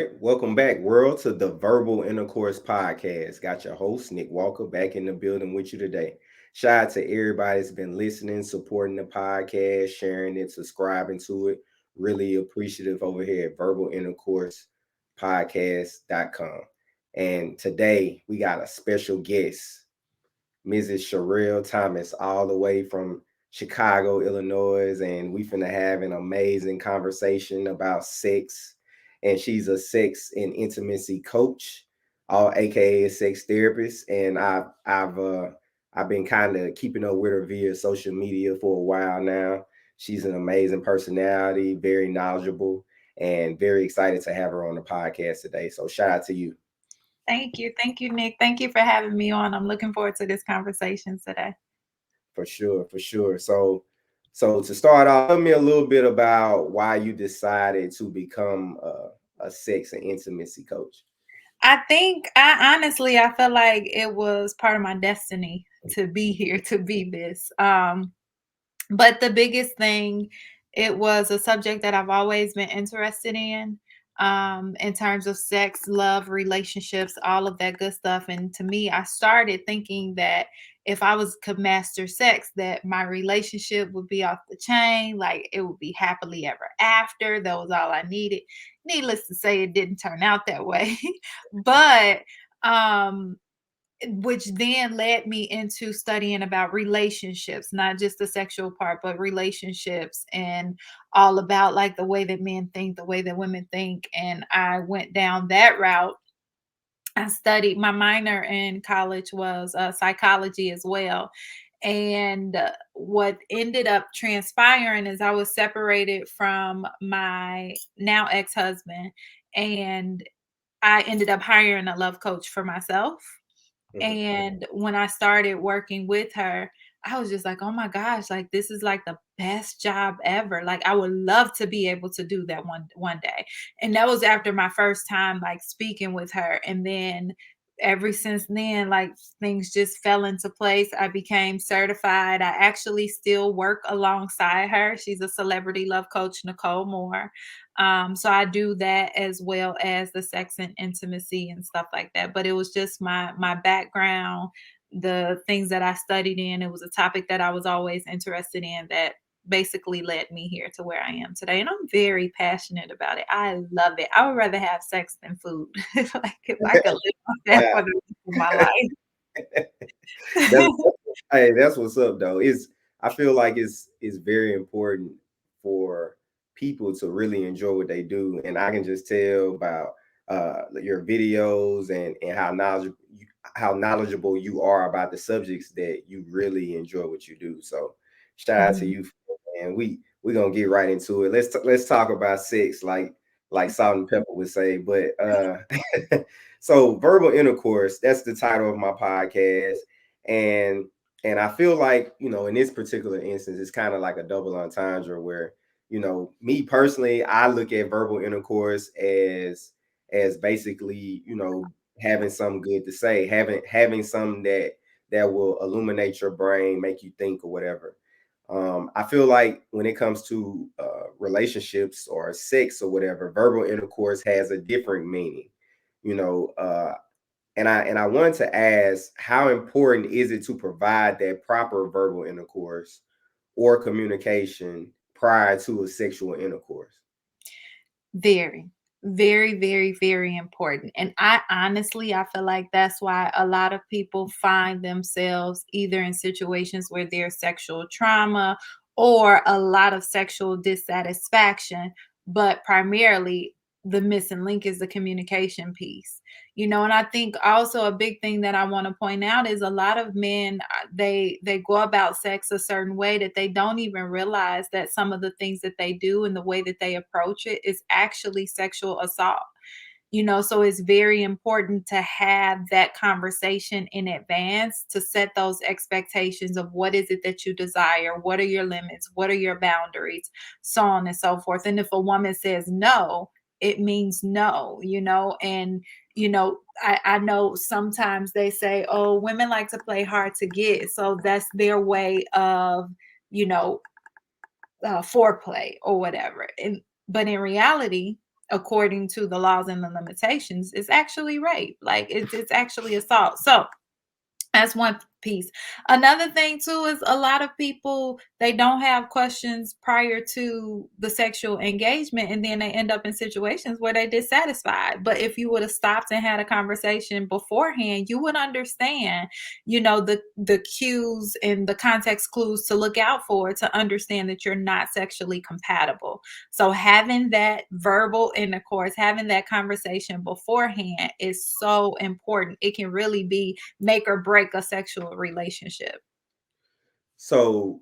right. Welcome back, world, to the Verbal Intercourse Podcast. Got your host, Nick Walker, back in the building with you today. Shout out to everybody that's been listening, supporting the podcast, sharing it, subscribing to it. Really appreciative over here at Verbal Intercourse Podcast.com. And today we got a special guest, Mrs. Charelle Thomas, all the way from Chicago, Illinois, and we finna have an amazing conversation about sex. And she's a sex and intimacy coach, all aka a sex therapist. And I've been kind of keeping up with her via social media for a while now. She's an amazing personality, very knowledgeable, and very excited to have her on the podcast today. So shout out to you. Thank you. Thank you, Nick. Thank you for having me on. I'm looking forward to this conversation today. For sure, for sure. So to start off, tell me a little bit about why you decided to become a sex and intimacy coach. I feel like it was part of my destiny to be here, to be this. But the biggest thing, it was a subject that I've always been interested in terms of sex, love, relationships, all of that good stuff. And to me, I started thinking that if I could master sex, that my relationship would be off the chain, like it would be happily ever after. That was all I needed. Needless to say, it didn't turn out that way. but um which then led me into studying about relationships, not just the sexual part, but relationships and all about like the way that men think, the way that women think. And I went down that route. I studied, my minor in college was psychology as well. And what ended up transpiring is I was separated from my now ex husband, and I ended up hiring a love coach for myself. Mhm. And when I started working with her, I was just like, "Oh my gosh, like this is like the best job ever. Like I would love to be able to do that one day." And that was after my first time like speaking with her. And then ever since then, like things just fell into place. I became certified. I actually still work alongside her. She's a celebrity love coach, Nicole Moore. So I do that as well as the sex and intimacy and stuff like that. But it was just my background, the things that I studied in. It was a topic that I was always interested in that basically led me here to where I am today. And I'm very passionate about it. I love it. I would rather have sex than food. Like if I could live on that Wow. for the rest of my that's, life. hey, that's what's up though. I feel like it's very important for people to really enjoy what they do. And I can just tell about your videos and how knowledgeable you are about the subjects that you really enjoy what you do. So shout out to Mhm. you, and we're gonna get right into it. Let's talk about sex, like Salt and Pepper would say. But so verbal intercourse, that's the title of my podcast. And I feel like, in this particular instance, it's kind of like a double entendre where, me personally, I look at verbal intercourse as basically, having something good to say, having something that will illuminate your brain, make you think or whatever. I feel like when it comes to relationships or sex or whatever, verbal intercourse has a different meaning, you know. And I wanted to ask, how important is it to provide that proper verbal intercourse or communication prior to a sexual intercourse? Very, very, very, very important. And I feel like that's why a lot of people find themselves either in situations where there's sexual trauma or a lot of sexual dissatisfaction, but primarily the missing link is the communication piece. And I think also a big thing that I want to point out is a lot of men, they go about sex a certain way that they don't even realize that some of the things that they do and the way that they approach it is actually sexual assault. So it's very important to have that conversation in advance to set those expectations of what is it that you desire, what are your limits, what are your boundaries, so on and so forth. And if a woman says no, it means no. And I know sometimes they say, oh, women like to play hard to get, so that's their way of you know foreplay or whatever. But in reality, according to the laws and the limitations, is actually rape. Like it's actually assault. So that's one piece. Another thing too is a lot of people, they don't have questions prior to the sexual engagement, and then they end up in situations where they're dissatisfied. But if you would have stopped and had a conversation beforehand, you would understand, the cues and the context clues to look out for to understand that you're not sexually compatible. So having that verbal intercourse, having that conversation beforehand is so important. It can really be make or break a sexual relationship. So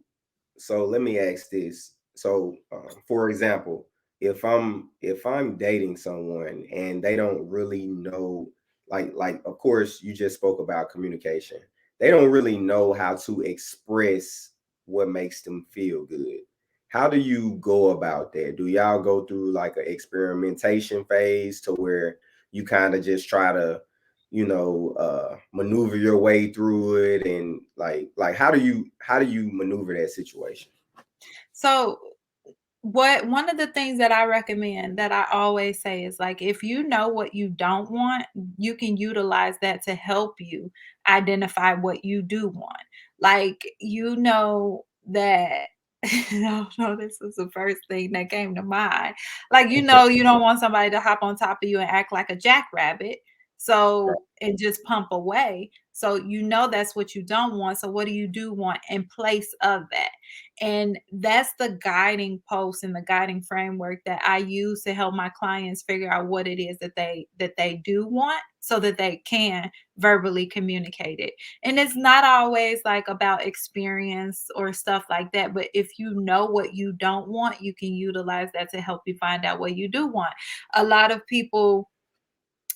so let me ask this. So for example, if I'm dating someone and they don't really know, like of course you just spoke about communication. They don't really know how to express what makes them feel good. How do you go about that? Do y'all go through like an experimentation phase to where you kind of just try to maneuver your way through it, and like how do you maneuver that situation? So what one of the things that I recommend, that I always say, is like, if you know what you don't want, you can utilize that to help you identify what you do want. Like, that no, no, this was the first thing that came to mind. Like, you don't want somebody to hop on top of you and act like a jackrabbit. Right. So, and just pump away. So, that's what you don't want. So, what do you do want in place of that? And that's the guiding post and the guiding framework that I use to help my clients figure out what it is that they do want, so that they can verbally communicate it. And it's not always like about experience or stuff like that, but if you know what you don't want, you can utilize that to help you find out what you do want. A lot of people,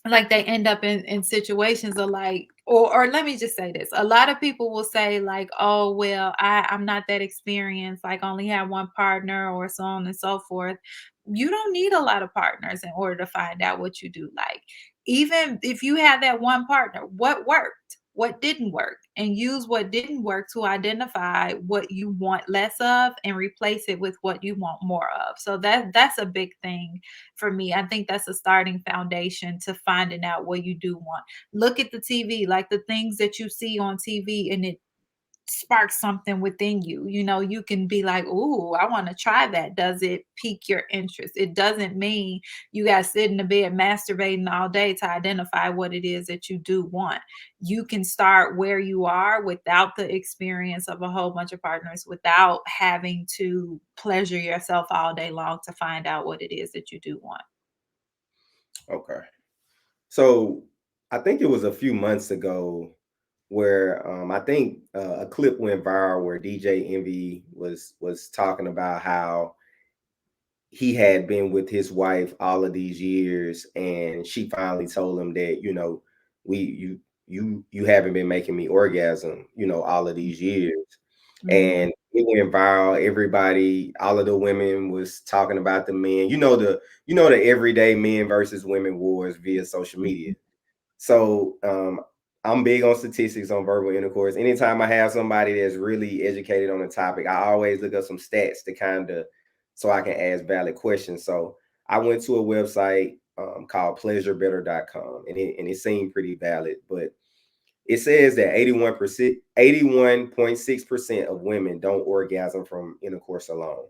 like, they end up in situations of like, or let me just say this. A lot of people will say like, oh well, I'm not that experienced, like, I only have one partner, or so on and so forth. You don't need a lot of partners in order to find out what you do like. Even if you have that one partner, what worked, what didn't work, and use what didn't work to identify what you want less of and replace it with what you want more of. So that's a big thing for me. I think that's a starting foundation to finding out what you do want. Look at the TV, like the things that you see on TV, and it sparks something within you. You can be like, "Ooh, I want to try that." Does it pique your interest? It doesn't mean you got to sit in the bed masturbating all day to identify what it is that you do want. You can start where you are without the experience of a whole bunch of partners, without having to pleasure yourself all day long to find out what it is that you do want. Okay. So I think it was a few months ago where I think a clip went viral where DJ Envy was talking about how he had been with his wife all of these years, and she finally told him that, we you haven't been making me orgasm, all of these years. Mhm. And it went viral. Everybody, all of the women was talking about the men, the everyday men versus women wars via social media. So I'm big on statistics on verbal intercourse. Anytime I have somebody that's really educated on the topic, I always look up some stats to kind of, so I can ask valid questions. So I went to a website called pleasurebetter.com, and it seemed pretty valid, but it says that 81%, 81.6% of women don't orgasm from intercourse alone.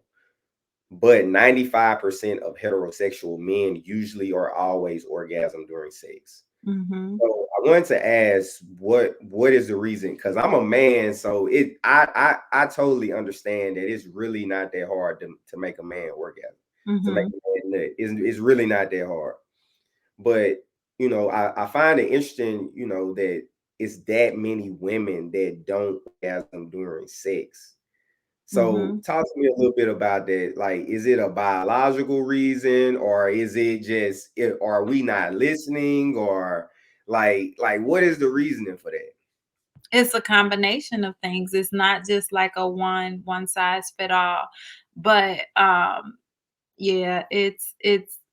But 95% of heterosexual men usually or always orgasm during sex. Mhm. So I wanted to ask what is the reason? Because I'm a man, so I totally understand that it's really not that hard to make a man orgasm, to make Mhm. a man nut. It's really not that hard. But I find it interesting, that it's that many women that don't orgasm during sex. So Mhm. talk to me a little bit about that. Like, is it a biological reason, or is it just, are we not listening, or like what is the reasoning for that? It's a combination of things. It's not just like a one size fit all. But yeah, it's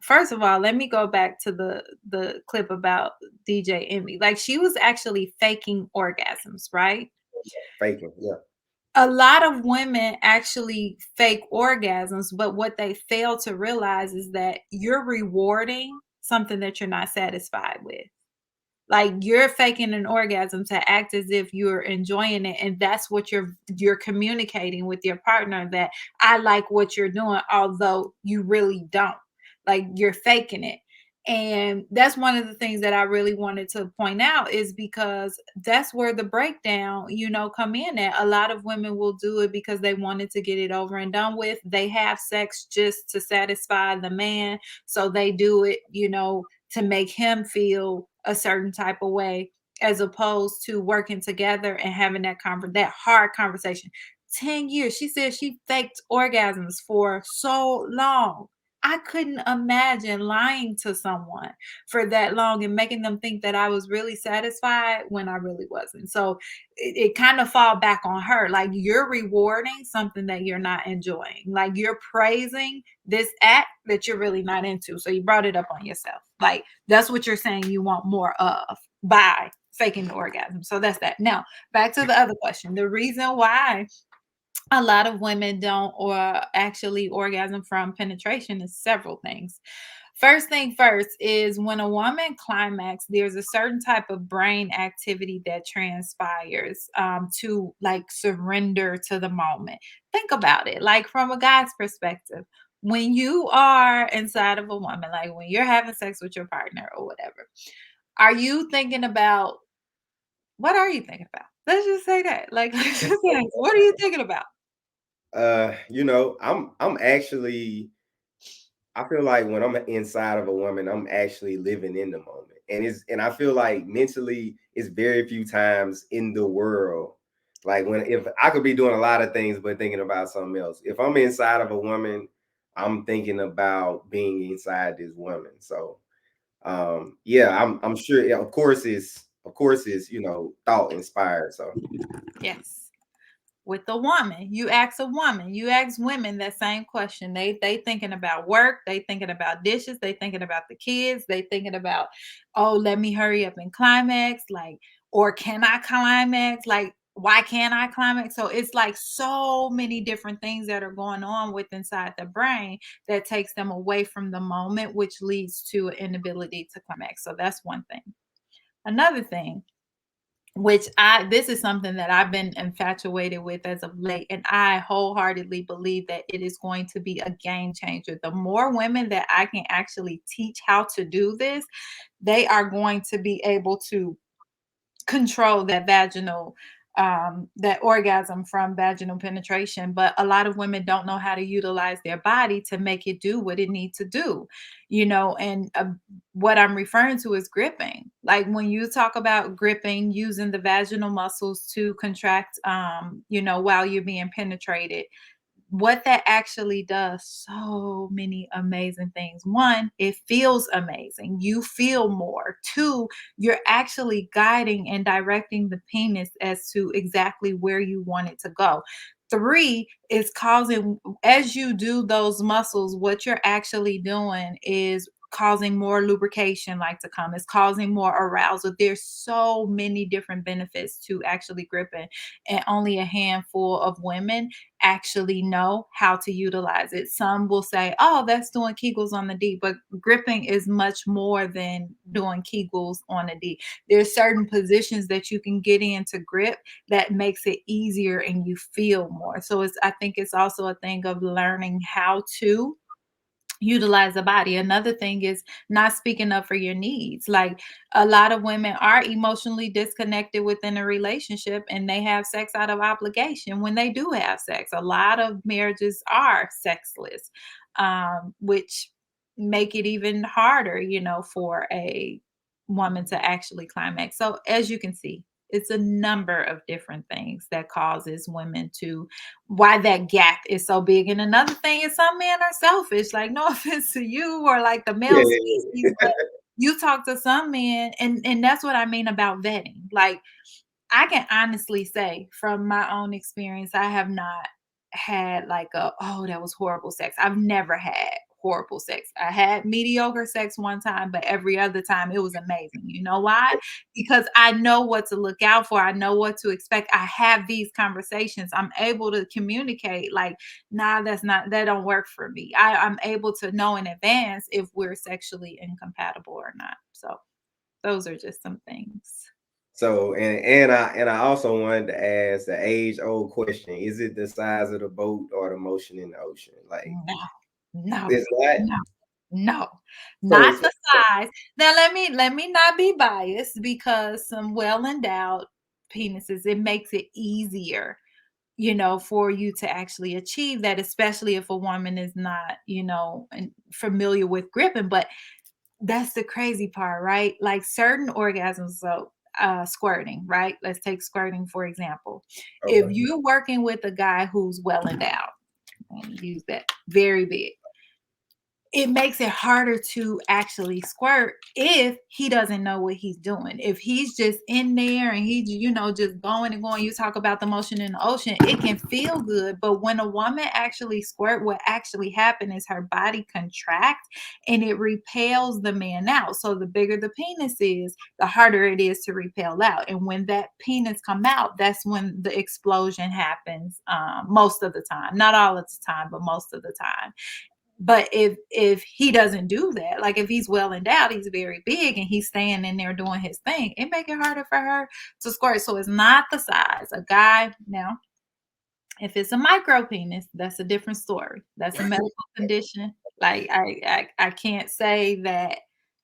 first of all, let me go back to the clip about DJ Envy. Like, she was actually faking orgasms, right? Faking, yeah. A lot of women actually fake orgasms, but what they fail to realize is that you're rewarding something that you're not satisfied with. Like you're faking an orgasm to act as if you're enjoying it, and that's what you're communicating with your partner, that I like what you're doing, although you really don't. Like you're faking it. And that's one of the things that I really wanted to point out, is because that's where the breakdown, come in at. A lot of women will do it because they wanted to get it over and done with. They have sex just to satisfy the man, so they do it, to make him feel a certain type of way, as opposed to working together and having that hard conversation. 10 years. She said she faked orgasms for so long. I couldn't imagine lying to someone for that long and making them think that I was really satisfied when I really wasn't. So it kind of fall back on her. Like you're rewarding something that you're not enjoying. Like you're praising this act that you're really not into. So you brought it up on yourself. Like that's what you're saying you want more of by faking the orgasm. So that's that. Now, back to the other question. The reason why a lot of women don't or actually orgasm from penetration is several things. First thing first is when a woman climax, there's a certain type of brain activity that transpires to like surrender to the moment. Think about it, like from a guy's perspective. When you are inside of a woman, like when you're having sex with your partner or whatever, are you thinking about, what are you thinking about? Let's just say that. Like, let's just say, what are you thinking about? I'm actually, I feel like when I'm inside of a woman, I'm actually living in the moment. And I feel like mentally it's very few times in the world. Like when if I could be doing a lot of things but thinking about something else. If I'm inside of a woman, I'm thinking about being inside this woman. So yeah, I'm sure, yeah, of course it's thought inspired. So Yes. With a woman, you ask a woman, you ask women that same question. They thinking about work, they thinking about dishes, they thinking about the kids, they thinking about, oh, let me hurry up and climax, like, or can I climax? Like, why can't I climax? So it's like so many different things that are going on with inside the brain that takes them away from the moment, which leads to an inability to climax. So that's one thing. Another thing, which this is something that I've been infatuated with as of late, and I wholeheartedly believe that it is going to be a game changer. The more women that I can actually teach how to do this, they are going to be able to control that vaginal that orgasm from vaginal penetration. But a lot of women don't know how to utilize their body to make it do what it needs to do, and what I'm referring to is gripping. Like when you talk about gripping, using the vaginal muscles to contract, while you're being penetrated, what that actually does, so many amazing things. One, it feels amazing. You feel more. Two, you're actually guiding and directing the penis as to exactly where you want it to go. Three is causing, as you do those muscles, what you're actually doing is causing more lubrication like to come. It's causing more arousal. There's so many different benefits to actually gripping, and only a handful of women actually know how to utilize it. Some will say, oh, that's doing Kegels on the D, but gripping is much more than doing Kegels on the D. There's certain positions that you can get in to grip that makes it easier and you feel more. So I think it's also a thing of learning how to utilize the body. Another thing is not speaking up for your needs. Like a lot of women are emotionally disconnected within a relationship and they have sex out of obligation when they do have sex. A lot of marriages are sexless, which make it even harder, for a woman to actually climax. So as you can see, it's a number of different things that causes women to, why that gap is so big. And another thing is some men are selfish. Like no offense to you or like the male species, yeah. but you talk to some men, and that's what I mean about vetting. Like I can honestly say from my own experience, I have not had like oh, that was horrible sex. I've never had horrible sex. I had mediocre sex one time, but every other time it was amazing. You know why? Because I know what to look out for. I know what to expect. I have these conversations. I'm able to communicate like, nah, that don't work for me. I'm able to know in advance if we're sexually incompatible or not. So those are just some things. So and I also wanted to ask the age old question: is it the size of the boat or the motion in the ocean? Like No, no, it's not. no, no, So, not the size. Now let me not be biased because some well endowed penises, it makes it easier, for you to actually achieve that, especially if a woman is not, familiar with gripping. But that's the crazy part, right? Like certain orgasms, so squirting, right? Let's take squirting for example. If okay. you're working with a guy who's well endowed, and use that very big, it makes it harder to actually squirt if he doesn't know what he's doing. If he's just in there and he's, just going and going, you talk about the motion in the ocean, it can feel good. But when a woman actually squirt, what actually happens is her body contracts and it repels the man out. So the bigger the penis is, the harder it is to repel out. And when that penis come out, that's when the explosion happens, most of the time. Not all of the time, but most of the time. But if he doesn't do that, like if he's well endowed, he's very big and he's staying in there doing his thing, it make it harder for her to squirt. So it's not the size. A guy now, if it's a micro penis, that's a different story. That's a medical condition. Like I can't say that.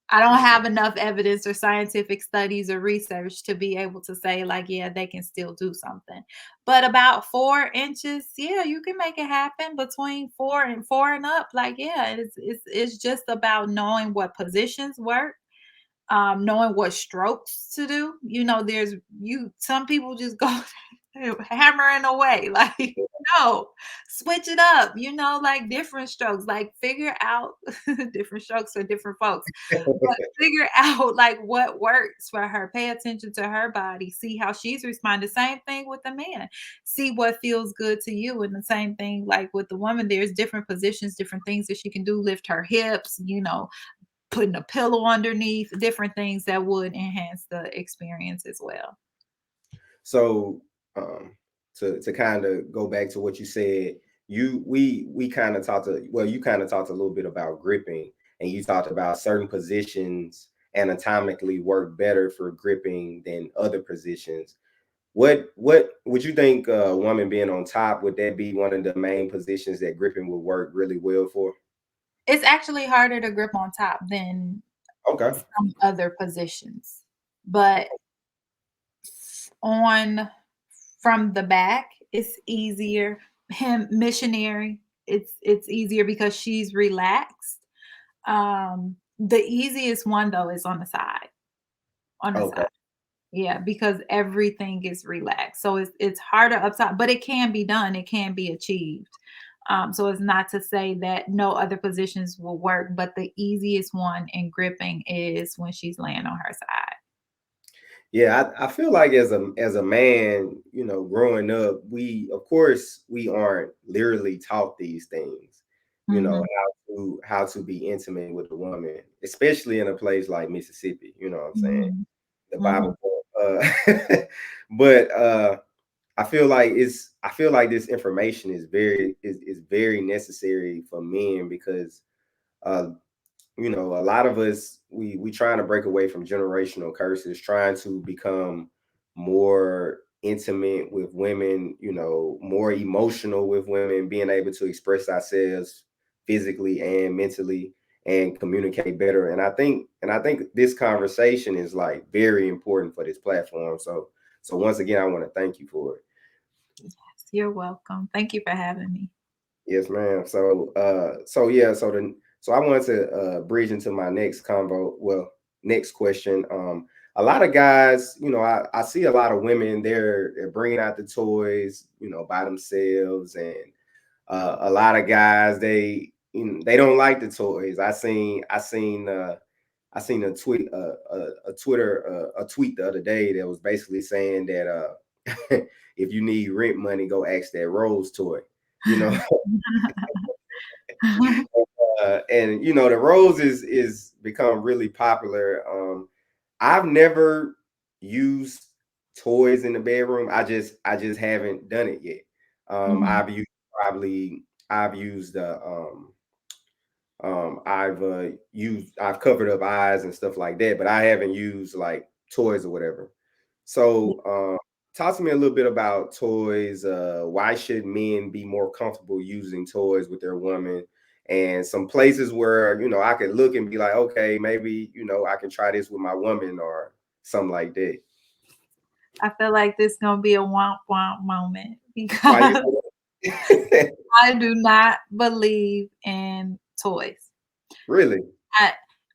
I don't have enough evidence or scientific studies or research to be able to say like, yeah, they can still do something. But about 4 inches, yeah, you can make it happen between 4 and up. Like, yeah, it's just about knowing what positions work, knowing what strokes to do. There's some people just go hammering away. Like, no, switch it up, like different strokes, like figure out different strokes for different folks. But figure out like what works for her. Pay attention to her body, see how she's responding. Same thing with the man. See what feels good to you. And the same thing like with the woman, there's different positions, different things that she can do, lift her hips, putting a pillow underneath, different things that would enhance the experience as well. So to kind of go back to what you said, we kind of you kind of talked a little bit about gripping, and you talked about certain positions anatomically work better for gripping than other positions. What would you think a woman being on top, would that be one of the main positions that gripping would work really well for? It's actually harder to grip on top than Okay. some other positions. But on from the back, it's easier. Him missionary, it's easier because she's relaxed. The easiest one though is on the side. On the Okay. side. Yeah, because everything is relaxed. So it's harder up top, but it can be done. It can be achieved. So it's not to say that no other positions will work, but the easiest one in gripping is when she's laying on her side. Yeah, I feel like as a man, growing up, we of course we aren't literally taught these things, Mhm, how to be intimate with a woman, especially in a place like Mississippi, you know what I'm saying? mhm, The mhm. Bible Belt. But I feel like this information is very necessary for men because uh a lot of us we trying to break away from generational curses, trying to become more intimate with women, more emotional with women, being able to express ourselves physically and mentally and communicate better. And I think this conversation is like very important for this platform. So once again, I want to thank you for it. Yes, you're welcome. Thank you for having me. Yes, ma'am. So yeah, so I wanted to bridge into my next convo. Well, next question. A lot of guys, I see a lot of women. They're bringing out the toys, by themselves, and a lot of guys they don't like the toys. I seen a tweet a tweet the other day that was basically saying that if you need rent money, go ask that Rose toy. You know, And the rose is become really popular. I've never used toys in the bedroom. I just haven't done it yet. Mhm. I've used probably I've used I've covered up eyes and stuff like that, but I haven't used like toys or whatever. So talk to me a little bit about toys. Why should men be more comfortable using toys with their woman? And some places where I could look and be like, okay, maybe I can try this with my woman or something like that. I feel like this gonna be a womp womp moment Why you because say that? I do not believe in toys. Really? I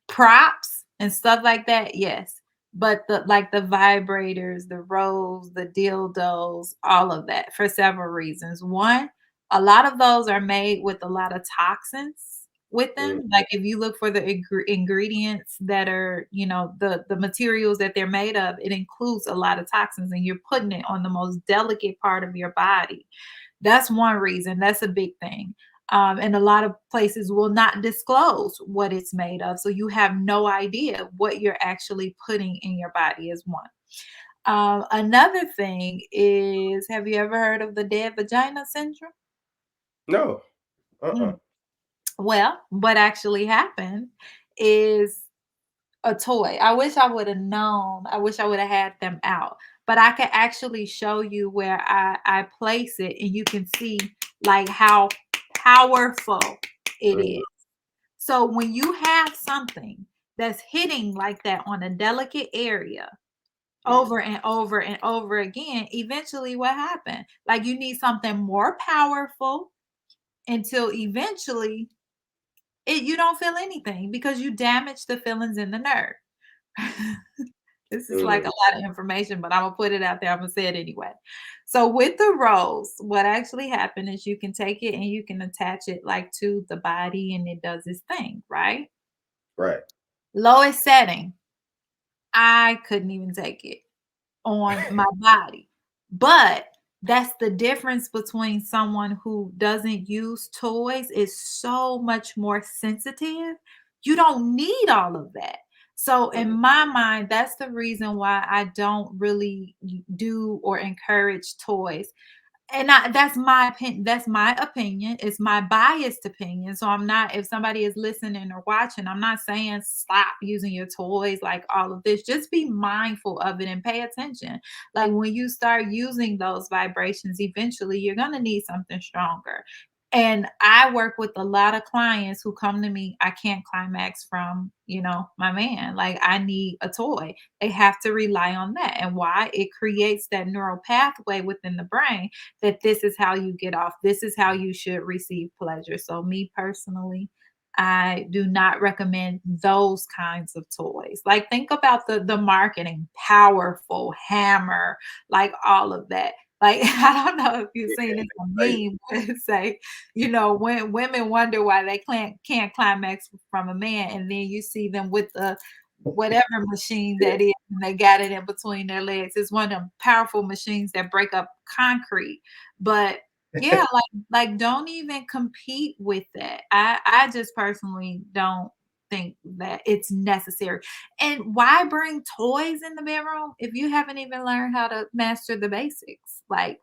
props and stuff like that, yes. But the vibrators, the rolls, the dildos, all of that for several reasons. One, a lot of those are made with a lot of toxins with Mm, them. Like if you look for the ingredients that are, the materials that they're made of, it includes a lot of toxins and you're putting it on the most delicate part of your body. That's one reason. That's a big thing. And a lot of places will not disclose what it's made of. So you have no idea what you're actually putting in your body, is one. Another thing is, have you ever heard of the dead vagina syndrome? no. Uh-uh. Mm. Well, what actually happened is a toy. I wish I would have known. I wish I would have had them out. But I could actually show you where I place it and you can see like how powerful it Mhm. is. So when you have something that's hitting like that on a delicate area Yeah. over and over and over again, eventually what happened? Like you need something more powerful until eventually you don't feel anything because you damage the feelings in the nerve. This is like a Mm, lot of information, but I'm gonna put it out there. I'm gonna say it anyway. So with the rolls, what actually happened is you can take it and you can attach it like to the body and it does its thing, right? right. Lowest setting, I couldn't even take it on my body. But that's the difference between someone who doesn't use toys is so much more sensitive. You don't need all of that. So in Mhm. my mind, that's the reason why I don't really do or encourage toys. And that's my opinion. It's my biased opinion. So I'm not if somebody is listening or watching, I'm not saying stop using your toys, like all of this. Just be mindful of it and pay attention. Like when you start using those vibrations, eventually you're gonna need something stronger. And I work with a lot of clients who come to me, I can't climax from, my man. Like I need a toy. They have to rely on that. And why? It creates that neural pathway within the brain that this is how you get off. This is how you should receive pleasure. So, me personally, I do not recommend those kinds of toys. Like, think about the marketing, powerful, hammer, like all of that. Like, I don't know if you've Yeah, seen this right. meme where it say, when women wonder why they can't climax from a man, and then you see them with the whatever machine Yeah. that is, and they got it in between their legs. It's one of them powerful machines that break up concrete. But yeah, like don't even compete with that. I just personally don't think that it's necessary. And why bring toys in the bedroom if you haven't even learned how to master the basics? Like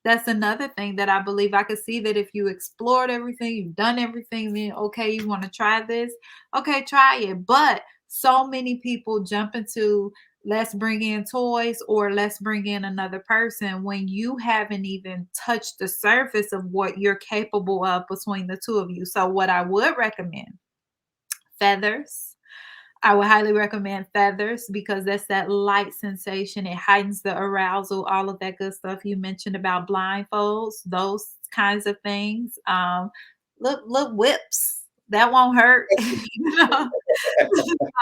that's another thing that I believe. I could see that if you explored everything, you've done everything, then okay, you want to try this. Okay, try it. But so many people jump into let's bring in toys or let's bring in another person when you haven't even touched the surface of what you're capable of between the two of you. So, what I would recommend feathers. I would highly recommend feathers because that's that light sensation. It heightens the arousal, all of that good stuff you mentioned about blindfolds, those kinds of things. Look, whips. That won't hurt. Some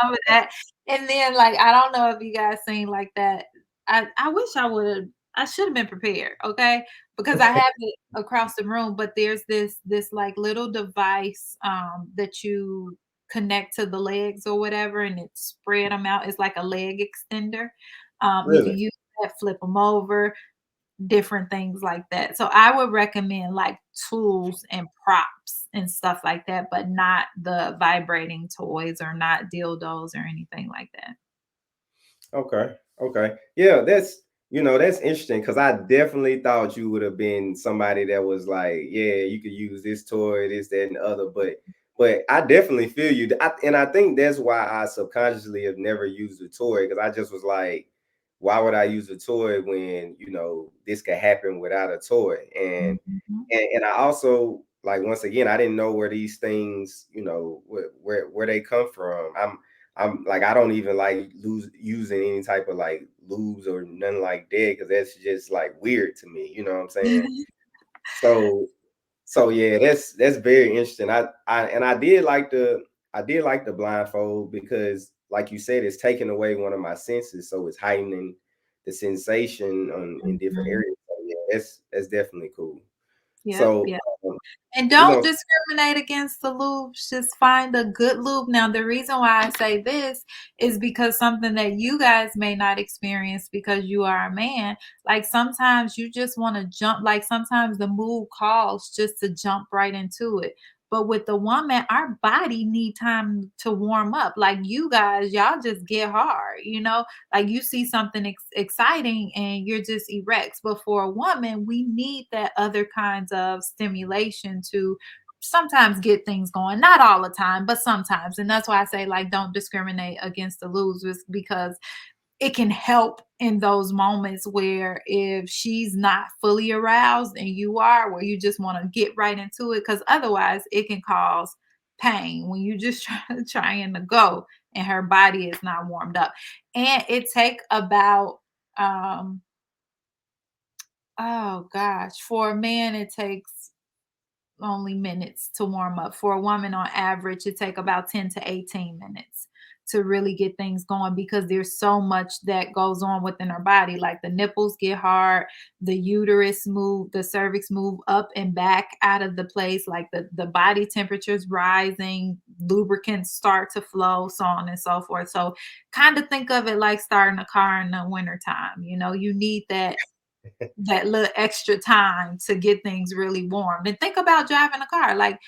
of that. And then like I don't know if you guys seen like that. I wish I should have been prepared, okay? Because I have it across the room, but there's this like little device that you connect to the legs or whatever and it spread them out. It's like a leg extender. You can Really? use that, flip them over, different things like that. So I would recommend like tools and props and stuff like that, but not the vibrating toys or not dildos or anything like that. Okay. Okay. Yeah, that's interesting because I definitely thought you would have been somebody that was like, yeah, you could use this toy, this, that, and the other. But I definitely feel you. And I think that's why I subconsciously have never used a toy because I just was like, why would I use a toy when, this could happen without a toy? And Mhm. and, and I also like once again, I didn't know where these things, where they come from. I'm like I don't even like using any type of like lubes or nothing like that because that's just like weird to me. You know what I'm saying? So so yeah, that's very interesting. I did like the blindfold because like you said, it's taking away one of my senses, so it's heightening the sensation in different Mhm. areas. So yeah, that's definitely cool. Yep, So yep. And we're don't gonna discriminate against the lubes. Just find a good lube. Now, the reason why I say this is because something that you guys may not experience because you are a man. Like sometimes you just want to jump, like sometimes the mood calls just to jump right into it. But with the woman, our body need time to warm up. Like you guys, y'all just get hard, like you see something exciting and you're just erect. But for a woman, we need that other kinds of stimulation to sometimes get things going. Not all the time, but sometimes. And that's why I say, like, don't discriminate against the losers because it can help in those moments where if she's not fully aroused and you are, where you just want to get right into it, because otherwise it can cause pain when you just trying to go and her body is not warmed up. And it take about um oh gosh, for a man it takes only minutes to warm up. For a woman, on average, it take about 10 to 18 minutes to really get things going because there's so much that goes on within our body. Like the nipples get hard, the uterus move, the cervix move up and back out of the place, like the body temperature's rising, lubricants start to flow, so on and so forth. So kind of think of it like starting a car in the wintertime. You need that little extra time to get things really warm. And think about driving a car. Like,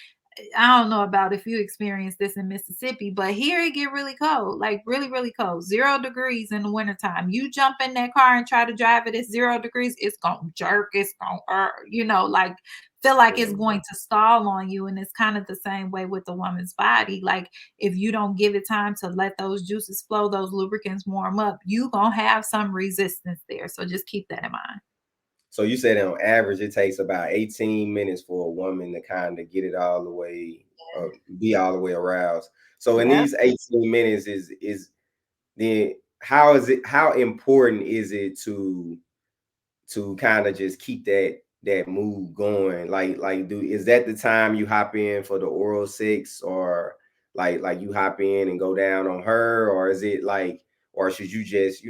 I don't know about if you experience this in Mississippi, but here it get really cold, like really, really cold. 0 degrees in the wintertime. You jump in that car and try to drive it at 0 degrees, it's gonna jerk, it's gonna like feel like it's mm, going to stall on you. And it's kind of the same way with the woman's body. Like if you don't give it time to let those juices flow, those lubricants warm up, you gonna have some resistance there. So just keep that in mind. so you said on average it takes about 18 minutes for a woman to kind of get it all the way, be all the way aroused. So in Yep. these 18 minutes is then how important is it to kind of just keep that mood going? Like do is that the time you hop in for the oral sex or like you hop in and go down on her, or is it like, or should you just,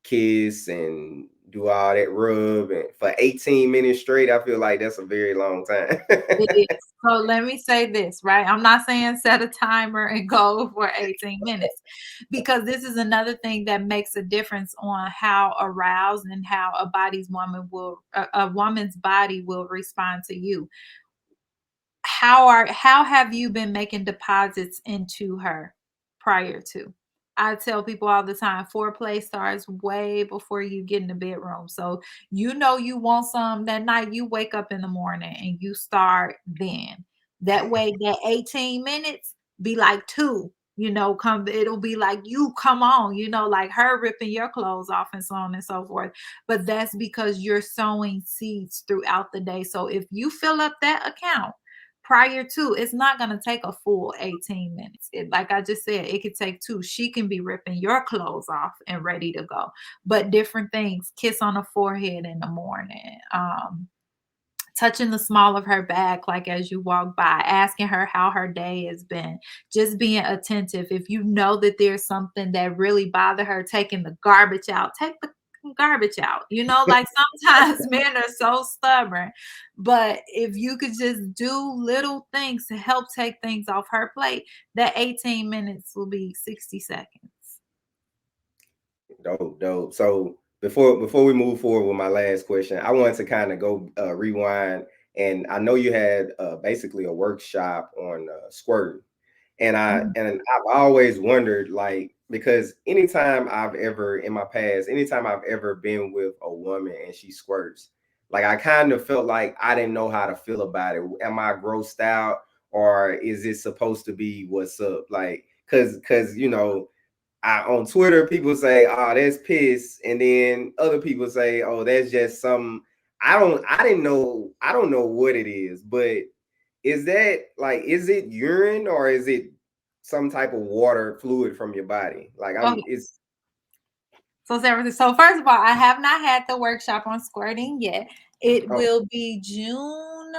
kiss and do all that rub and for 18 minutes straight? I feel like that's a very long time. It is. So let me say this, right? I'm not saying set a timer and go for 18 minutes because this is another thing that makes a difference on how aroused and how a woman's body will respond to you. How have you been making deposits into her prior to? I tell people all the time, foreplay starts way before you get in the bedroom. So you want some that night, you wake up in the morning and you start then. That way, that 18 minutes be like two. Come it'll be like you come on, like her ripping your clothes off and so on and so forth. But that's because you're sowing seeds throughout the day. So if you fill up that account prior to, it's not going to take a full 18 minutes. Like I just said, it could take two. She can be ripping your clothes off and ready to go. But different things, kiss on the forehead in the morning, touching the small of her back, like as you walk by, asking her how her day has been, just being attentive. If you know that there's something that really bothered her, taking the garbage out, take the garbage out. Like sometimes men are so stubborn, but if you could just do little things to help take things off her plate, that 18 minutes will be 60 seconds. Dope, dope. So before we move forward with my last question, I wanted to kind of go rewind and I know you had basically a workshop on squirting. And I've always wondered, like, because anytime I've ever in my past, anytime I've ever been with a woman and she squirts, like I kind of felt like I didn't know how to feel about it. Am I grossed out, or is it supposed to be what's up? Like, cause on Twitter people say, "Oh, that's piss," and then other people say, "Oh, that's just some." I don't know what it is, but is that like, is it urine or is it some type of water fluid from your body? Like Okay. it's So, so first of all, I have not had the workshop on squirting yet. It oh, will be June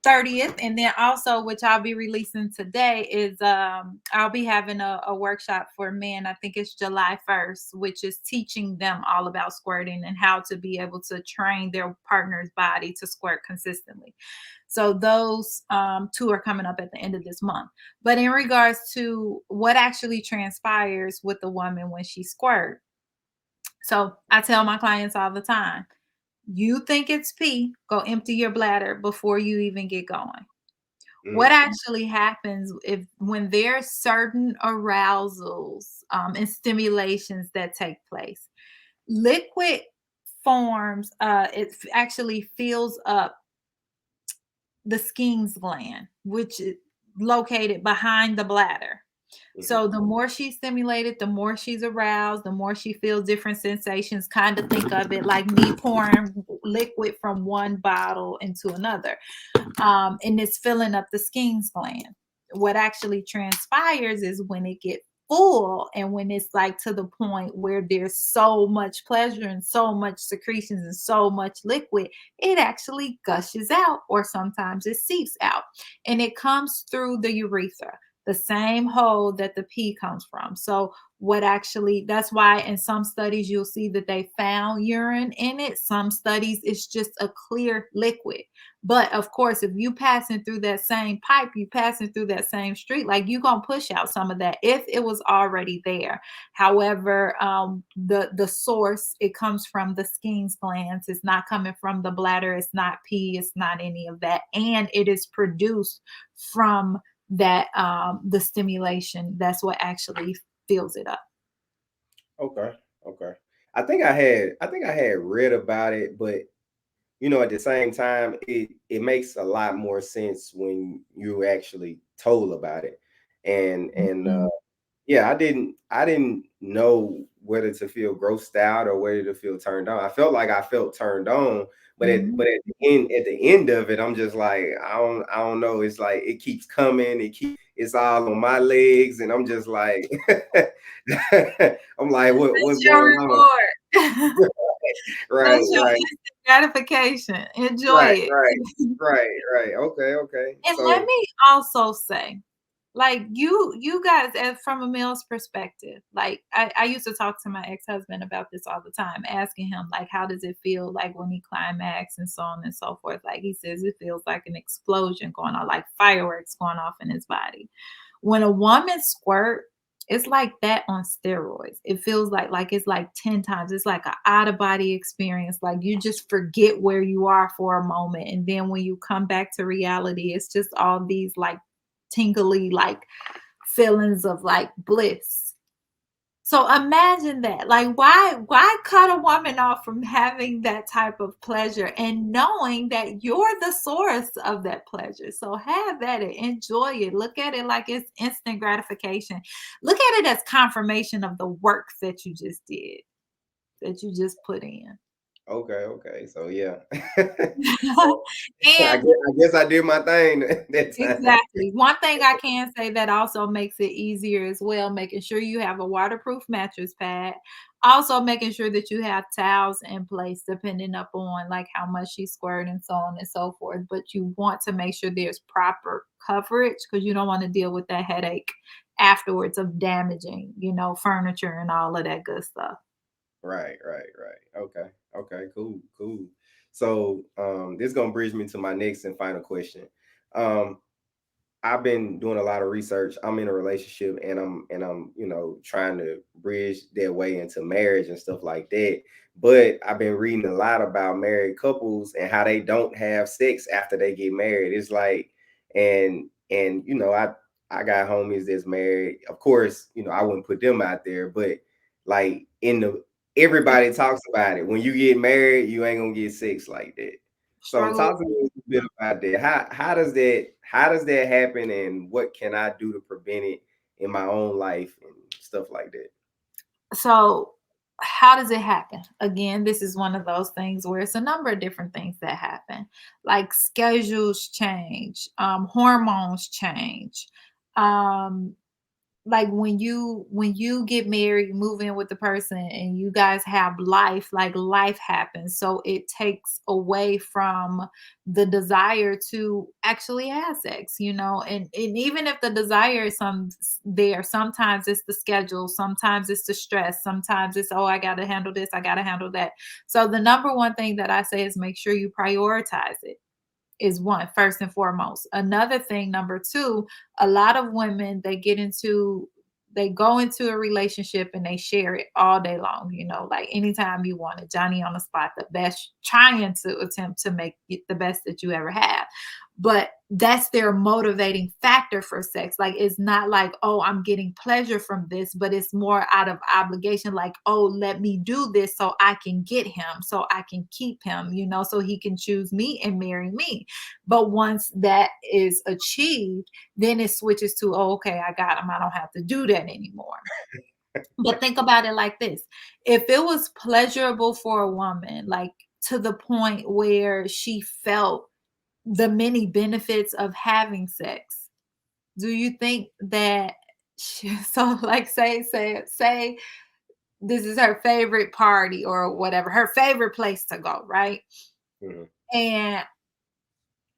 30th. And then also, which I'll be releasing today, is I'll be having a workshop for men. I think it's July 1st, which is teaching them all about squirting and how to be able to train their partner's body to squirt consistently. So those two are coming up at the end of this month. But in regards to what actually transpires with the woman when she squirts, so I tell my clients all the time, you think it's pee, go empty your bladder before you even get going. What mm, actually happens if when there's certain arousals and stimulations that take place, liquid forms, actually fills up the Skene's gland, which is located behind the bladder. mhm, So the more she's stimulated, the more she's aroused, the more she feels different sensations. Kind of think of it like me pouring liquid from one bottle into another. And it's filling up the Skene's gland. What actually transpires is when it gets full and when it's like to the point where there's so much pleasure and so much secretions and so much liquid, it actually gushes out or sometimes it seeps out and it comes through the urethra, the same hole that the pee comes from. So what actually, that's why in some studies you'll see that they found urine in it. Some studies it's just a clear liquid. But of course, if you passing through that same pipe, you passing through that same street, like you gonna push out some of that if it was already there. However, the source, it comes from the Skene's glands. It's not coming from the bladder. It's not pee. It's not any of that, and it is produced from that the stimulation. That's what actually fills it up. okay, okay. I think I had read about it, but at the same time, it makes a lot more sense when you actually told about it. And Mhm. yeah, I didn't know whether to feel grossed out or whether to feel turned on. I felt like I felt turned on, but Mhm. at the end of it, I'm just like, I don't know. It's like it keeps coming, it's all on my legs, and I'm just like I'm like, what's That's your going on? reward. Right, That's your right, instant gratification. Enjoy right, it. right, right, right. Okay, okay. And let So me also say, like you guys, as from a male's perspective, like I used to talk to my ex-husband about this all the time, asking him like how does it feel like when he climax and so on and so forth. Like he says it feels like an explosion going on, like fireworks going off in his body. When a woman squirt, it's like that on steroids. It feels like it's like 10 times. It's like an out of body experience. Like you just forget where you are for a moment. And then when you come back to reality, it's just all these like tingly like feelings of like bliss. So imagine that. Like why cut a woman off from having that type of pleasure and knowing that you're the source of that pleasure. So have at it, enjoy it. Look at it like it's instant gratification. Look at it as confirmation of the work that you just did, that you just put in. okay, okay. So yeah. So And I guess I did my thing that time. exactly. One thing I can say that also makes it easier as well, making sure you have a waterproof mattress pad. Also making sure that you have towels in place depending upon like how much she squirted and so on and so forth. But you want to make sure there's proper coverage because you don't want to deal with that headache afterwards of damaging, furniture and all of that good stuff. Right, right, right. Okay, okay, cool, cool. So this gonna bridge me to my next and final question. Um, I've been doing a lot of research. I'm in a relationship, and I'm trying to bridge their way into marriage and stuff like that. But I've been reading a lot about married couples and how they don't have sex after they get married. It's like, and I got homies that's married. Of course, I wouldn't put them out there, but like everybody talks about it. When you get married, you ain't gonna get sex like that. So Struggle. talk to me a bit about that. How does that happen, and what can I do to prevent it in my own life and stuff like that? So, how does it happen? Again, this is one of those things where it's a number of different things that happen, like schedules change, hormones change, um, like when you get married, move in with the person and you guys have life, like life happens, so it takes away from the desire to actually have sex, and even if the desire is there, sometimes it's the schedule, sometimes it's the stress, sometimes it's, oh, I got to handle this, I got to handle that. So the number one thing that I say is make sure you prioritize it, is one, first and foremost. Another thing, number two, a lot of women, they go into a relationship and they share it all day long, like anytime you want it, Johnny on the spot, the best, trying to attempt to make it the best that you ever have. But that's their motivating factor for sex. Like, it's not like, oh, I'm getting pleasure from this, but it's more out of obligation, like, oh, let me do this so I can get him, so I can keep him, so he can choose me and marry me. But once that is achieved, then it switches to, oh, okay, I got him, I don't have to do that anymore. But think about it like this: if it was pleasurable for a woman, like to the point where she felt the many benefits of having sex, do you think that so, like, say this is her favorite party or whatever, her favorite place to go, right? Mhm. And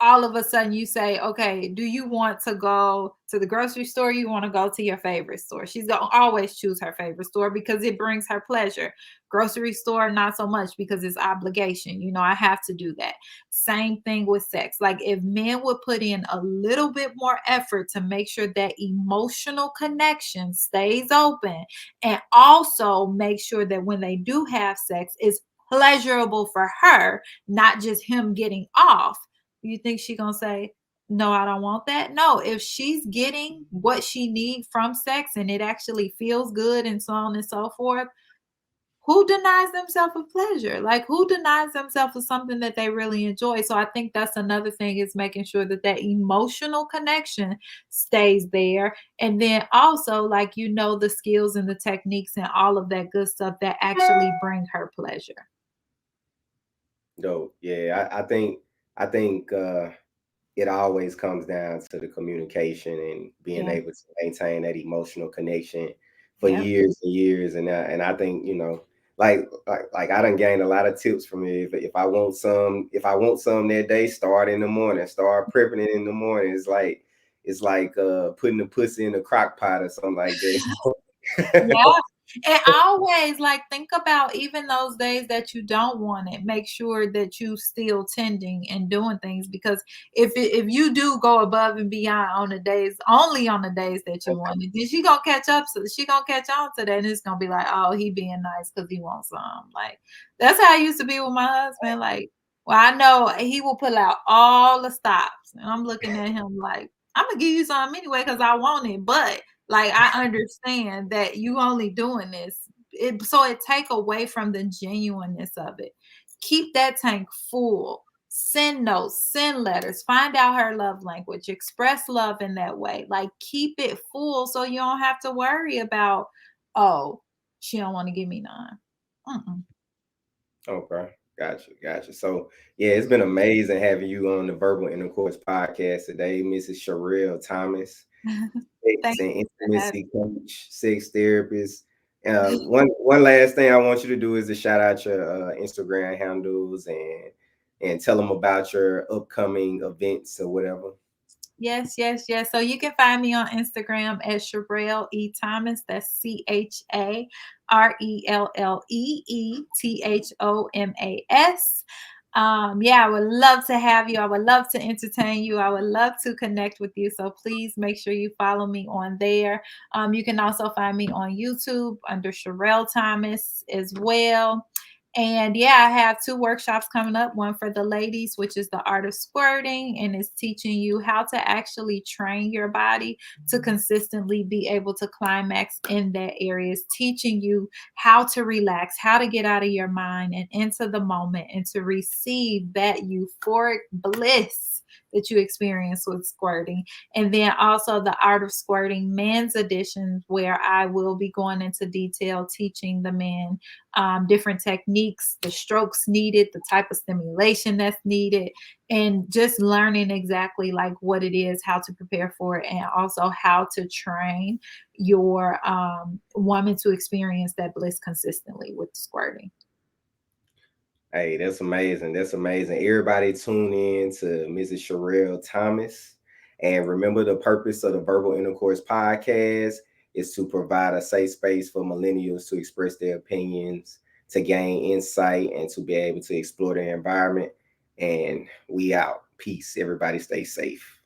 all of a sudden you say, okay, do you want to go to the grocery store? You want to go to your favorite store? She's going to always choose her favorite store because it brings her pleasure. Grocery store, not so much, because it's obligation. I have to do that. Same thing with sex. Like, if men would put in a little bit more effort to make sure that emotional connection stays open, and also make sure that when they do have sex, it's pleasurable for her, not just him getting off. You think she gonna say, no, I don't want that? No, if she's getting what she needs from sex and it actually feels good and so on and so forth, who denies themselves of pleasure? Like, who denies themselves of something that they really enjoy? So I think that's another thing, is making sure that that emotional connection stays there. And then also, like, the skills and the techniques and all of that good stuff that actually bring her pleasure. No, yeah, I think it always comes down to the communication and being Yeah. able to maintain that emotional connection for Yep. years and years. And I think, like I done gained a lot of tips from it. If I want some that day, start in the morning, start prepping it in the morning. It's like putting the pussy in a crock pot or something like that. Yeah. And always, like, think about even those days that you don't want it. Make sure that you still tending and doing things, because if you do go above and beyond on the days, only on the days that you want it, then she gonna catch up. So she gonna catch on to that, and it's gonna be like, oh, he being nice because he wants some. Like, that's how I used to be with my husband. Like, well, I know he will pull out all the stops, and I'm looking at him like, I'm gonna give you some anyway because I want it, but like, I understand that you only doing this, so it take away from the genuineness of it. Keep that tank full. Send notes, send letters, find out her love language, express love in that way. Like, keep it full so you don't have to worry about, oh, she don't want to give me none. Mm-mm. Okay, gotcha. So yeah, it's been amazing having you on the Verbal Intercourse Podcast today, Mrs. Charelle Thomas, sex Thank and you for having intimacy coach, sex therapist. One last thing I want you to do is to shout out your Instagram handles and tell them about your upcoming events or whatever. Yes, yes, yes. So you can find me on Instagram at Charelle E. Thomas. That's CharelleeThomas. Yeah, I would love to have you. I would love to entertain you. I would love to connect with you. So please make sure you follow me on there. You can also find me on YouTube under Charelle Thomas as well. And yeah, I have 2 workshops coming up. One for the ladies, which is the art of squirting, and it's teaching you how to actually train your body to consistently be able to climax in that area. It's teaching you how to relax, how to get out of your mind and into the moment and to receive that euphoric bliss that you experience with squirting. And then also the art of squirting men's edition, where I will be going into detail teaching the men different techniques, the strokes needed, the type of stimulation that's needed, and just learning exactly like what it is, how to prepare for it, and also how to train your woman to experience that bliss consistently with squirting. Hey, that's amazing. That's amazing. Everybody tune in to Mrs. Charelle Thomas. And remember, the purpose of the Verbal Intercourse Podcast is to provide a safe space for millennials to express their opinions, to gain insight, and to be able to explore their environment. And we out. Peace. Everybody stay safe.